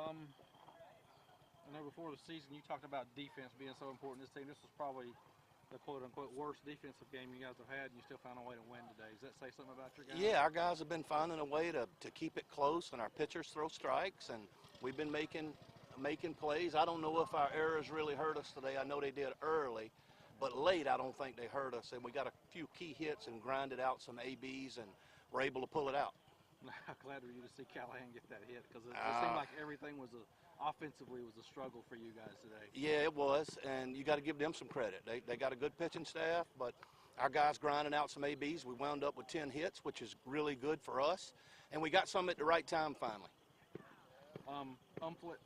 I know before the season you talked about defense being so important. This team, this was probably the quote-unquote worst defensive game you guys have had, and you still found a way to win today. Does that say something about your guys? Yeah, our guys have been finding a way to keep it close, and our pitchers throw strikes, and we've been making plays. I don't know if our errors really hurt us today. I know they did early, but late I don't think they hurt us, and we got a few key hits and grinded out some ABs and were able to pull it out. I'm glad for you to see Callahan get that hit, because it seemed like everything was offensively was a struggle for you guys today. Yeah, it was, and you got to give them some credit. They got a good pitching staff, but our guys grinding out some ABs. We wound up with 10 hits, which is really good for us, and we got some at the right time finally. Umflett,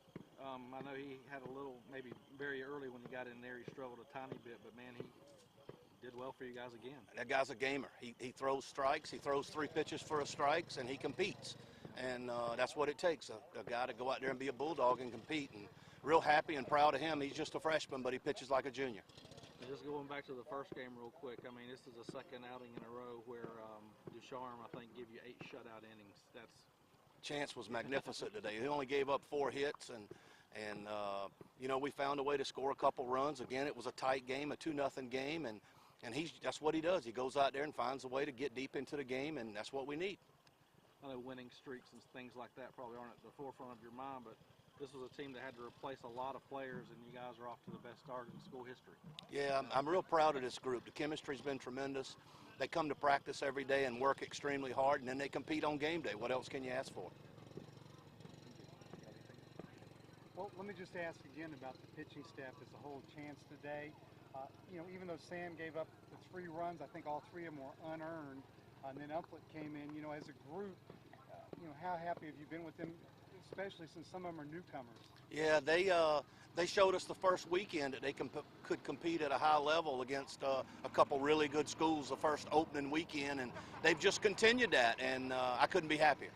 I know he had a little, maybe very early when he got in there, he struggled a tiny bit, but man, he did well for you guys again. That guy's a gamer. He throws strikes. He throws 3 pitches for a strikes, and he competes. And that's what it takes, a guy to go out there and be a bulldog and compete. And real happy and proud of him. He's just a freshman, but he pitches like a junior. And just going back to the first game real quick, I mean, this is the second outing in a row where Ducharme, I think, give you 8 shutout innings. Chance was magnificent today. He only gave up 4 hits, and you know, we found a way to score a couple runs. Again, it was a tight game, a 2-0 game, and that's what he does. He goes out there and finds a way to get deep into the game, and that's what we need. I know winning streaks and things like that probably aren't at the forefront of your mind, but this was a team that had to replace a lot of players, and you guys are off to the best start in school history. Yeah, I'm real proud of this group. The chemistry's been tremendous. They come to practice every day and work extremely hard, and then they compete on game day. What else can you ask for? Well, let me just ask again about the pitching staff as a whole. Chance today, you know, even though Sam gave up the 3 runs, I think all 3 of them were unearned. And then Umflett came in, you know, as a group, you know, how happy have you been with them, especially since some of them are newcomers? Yeah, they showed us the first weekend that they could compete at a high level against a couple really good schools the first opening weekend, and they've just continued that, and I couldn't be happier.